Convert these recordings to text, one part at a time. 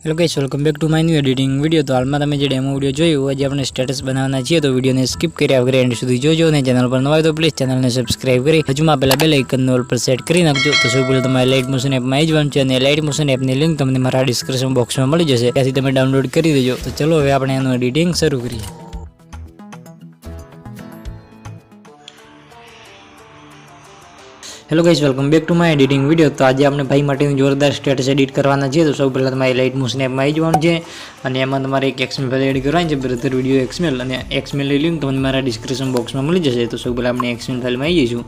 Hello guys, welcome back to my new editing video. तो हाल में તમે જે ડેમો વિડિયો જોયો આજે આપણે સ્ટેટસ બનાવવાના છીએ, તો વિડિયોને સ્કીપ કર્યા વગર એન્ડ સુધી જોજો અને ચેનલ પર નવા હોય તો પ્લીઝ ચેનલને સબસ્ક્રાઇબ કરી બાજુમાં પેલા બેલ આઇકનને ઓલ પર સેટ કરી નાખજો। તો સૌ પહેલા તમારે લાઇટ મોશન એપમાં આવી જવાનું છે અને લાઇટ મોશન એપની લિંક તમને મારા ડિસ્ક્રિપ્શન બોક્સમાં મળી જશે, ત્યાંથી તમે ડાઉનલોડ કરી દેજો। તો ચલો હવે આપણે એનું એડિટિંગ શરૂ કરીએ। Hello guys, welcome back to my editing video. तो आज आपने भाई माटे जोरदार स्टेटस एडिट करवाना है। तो सब पहला तुम्हारे लाइट मोशन एप में आई जवानुं छे अने एमां तमारे एक एक्सएमएल फाइल एड करवानी छे, ब्रदर वीडियो एक्सएमएल अने एक्सएमएल ની લિંક તમને મારા ડિસ્ક્રિપ્શન બોક્સમાં મળી જશે। તો સૌ પહેલા આપણે एक्सएमएल ફાઇલમાં આવી જઈશું।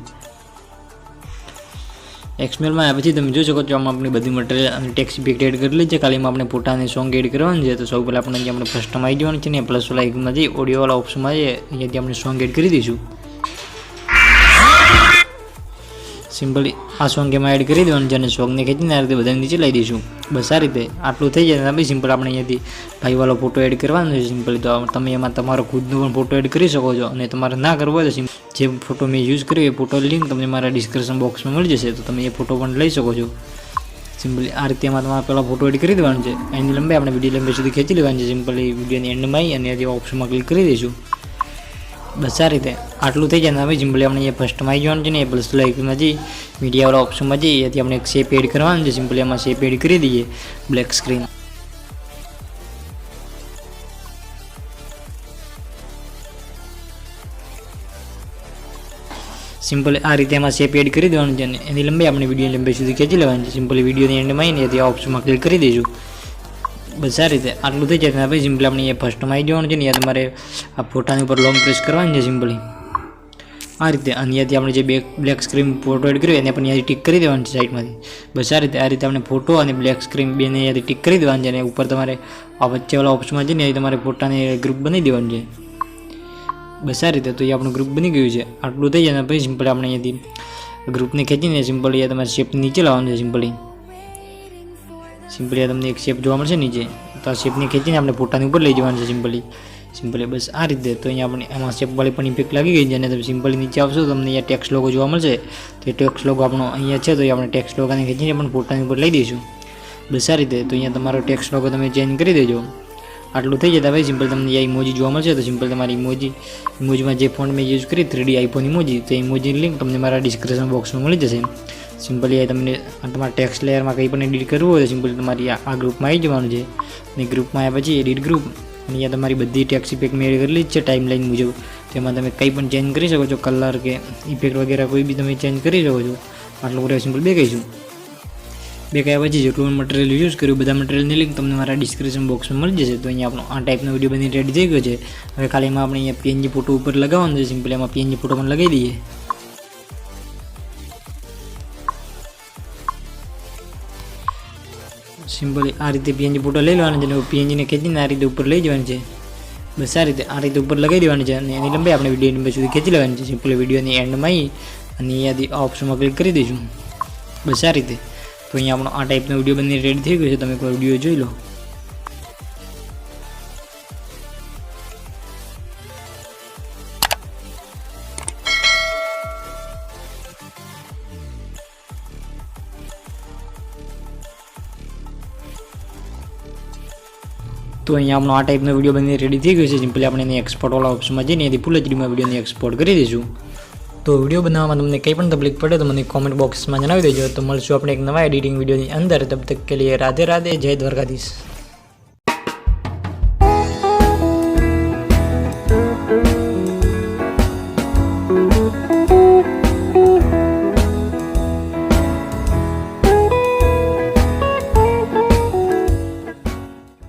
एक्सएमएल માં આવ્યા પછી તમે જોઈ શકો છો આમાં આપણી બધી મટીરીયલ અને ટેક્સ્ટ ઇફેક્ટ એડ કરી લીધી છે। ખાલી આપણે ફોટા અને સોંગ એડ કરવાનું છે। તો સૌ પહેલા આપણે જે આપણે ફર્સ્ટ માં આવી જવાનું છે ને પ્લસ વાળા આઇકનમાં જઈ ઓડિયો વાળા ઓપ્શનમાં જઈ અહીંયાથી આપણે સોંગ એડ કરી દઈશું। सिंपली आ सॉन्ग में एड कर देवानुं सॉन्ग ने खींची आ रीते बधा नीचे लाई दईशुं। बस आ रीते आटलू थई जाए तब सिंपल अपने अहींयाथी भाई वालो फोटो एड करवानो छे। सिंपली तो तमे एमां तमारो खुदनो पण फोटो एड करी शको छो अने तमारे ना करवो होय तो जे फोटो मैं यूज कर्यो ए फोटो लिंक तमने मारा डिस्क्रिप्शन बॉक्स में मळी जशे। तो तमे ए फोटो पण लई शको छो। सिंपली आ रीते एमां तमारे पहेला फोटो एड करी देवानो छे। एनी लंबाई आपणे विडियो लंबाई सुधी खेंची लेवानी छे। सिंपली विडियोनी एंडमां आई अने आ ऑप्शन में क्लिक करी दईशुं। बस आ रीते आटलू थी जाए हमें सिंपली अपने फर्स्ट में आई जान है प्लस लाइक में जी मीडिया वाला ऑप्शन में जी अपने एक शेप एड करवा सिंपली एम शेप एड कर दीजिए ब्लैक स्क्रीन। सिंपली आ रीते एम शेप एड कर देवानुं छे। एनी लंबाई अपनी विडियो लंबाई सुधी खेंची लेवानी छे। सिंपली विडियो एंड में आवीने ऑप्शन में क्लिक कर दीजिए। बस आ रीते आटलू थी जाए भाई सिंपली अपने फर्स्ट में आई जवानुं छे। तमारे आ फोटानी पर लॉन्ग प्रेस करवानी छे। सिंपली आ रीते अहींयाथी आपणे जे ब्लेक स्क्रीन फोटो एड कर्यो एने पण अहींयाथी टिक करी देवानी छे साइडमांथी। बस आ रीते आपणे फोटो अने ब्लेक स्क्रीन बेने अहींयाथी टिक करी देवानी छे अने उपर तमारे आ वच्चे वाला ऑप्शनमां जईने अहीं तमारे फोटाने ग्रुप बनावी देवानुं छे। बस आ रीते तो ये आपणुं ग्रुप बनी गयुं छे। आटलू थई जाए भाई सिंपली आपणे अहींयाथी ग्रुपने खेंचीने सिंपली तमारे शेप नीचे लाववानुं छे। सिंपली तमने एक शेप जोवा मळशे नीचे। तो आ शेप ने खेंचीने आपणे फोटानी उपर लई जवानुं छे। सिंपली बस आ रीते तो अहीं आपणे एमां शेप वाली पण इफेक्ट लागी गई छे। तमे सिंपली नीचे आवशो तो तमने अहींया टेक्स्ट लोगो जोवा मळशे। तो टेक्स्ट लोगो आपणो अहींया छे तो आपणे टेक्स्ट लोगोने खेंचीने पण फोटानी उपर लई दईशुं। बस आ रीते तो अहींया तमारो टेक्स्ट लोगो तमे चेन्ज करी देजो। आटलू थई जाए भाई सिंपल तमने आ इमोजी जोवा मळशे। तो सिंपल तमारी इमोजी में जे फॉन्ट में यूज करी 3D आईफोन इमोजी तो इमोजी लिंक तमने मारा डिस्क्रिप्शन बॉक्स में मळी जशे। सिंपली तमने तमारा टेक्स्ट लेयर में कई पण एडिट करवुं होय तो सिंपली तमारी आ ग्रुप में आई जवानुं छे। ने ग्रुप में आव्या पछी एडिट ग्रुप अने अहींया तमारी बधी टेक्स्ट इफेक्ट में एड करेली छे टाइमलाइन मुजब। तेमां तमे कई पण चेन्ज करी शको छो, कलर के इफेक्ट वगैरह कोई भी तमे चेन्ज करी शको छो। आटલું કરે सिंपल બેકાઈશું। બેકાયા પછી જેટલું મટીરીયલ યુઝ કર્યું બધા મટીરીયલની લિંક તમને મારા ડિસ્ક્રિપ્શન બોક્સમાં મળી જશે। તો અહીંયા આપણો આ ટાઈપનો વિડીયો બની રેડી થઈ ગયો છે। હવે ખાલી એમાં આપણે અહીંયા PNG ફોટો ઉપર લગાવવાનો છે। સિમ્પલી એમાં PNG ફોટો પણ લગાવી દઈએ। सिंपली आ रीते PNG फोटो लई लेवानो छे। PNG ने खेंचीने आ रीते ऊपर लई जवानी छे। बस आ रीते ऊपर लगाई देवानी छे अने एनी लंबाई आपणे विडियो लंबाई सुधी खेंची लेवानी छे। सिंपली विडियोनी एंडमां आई अने अहींयाथी ऑप्शनमां क्लिक करी दईशुं। बस आ रीते तो अहींया आपणो आ टाइपनो विडियो बनी रेडी थई गयो छे। तमे एकવાર विडियो जोई लो। तो अहीं आपणो आ टाइपनो विडियो बनी रेडी थी गयो छे। सिंपली आपणे एने एक्सपोर्ट वाला ऑप्शन में जईने फूल एचडी में विडियो ने एक्सपोर्ट करी दईशुं। तो विडियो बनाववामां तमने कंई पण तकलीफ पड़े तो मने कॉमेंट बॉक्स में जणावी देजो। तो मळशुं आपणे एक नवा एडिटिंग विडियोनी अंदर। तब तक के लिए राधे राधे, जय द्वारकाधीश।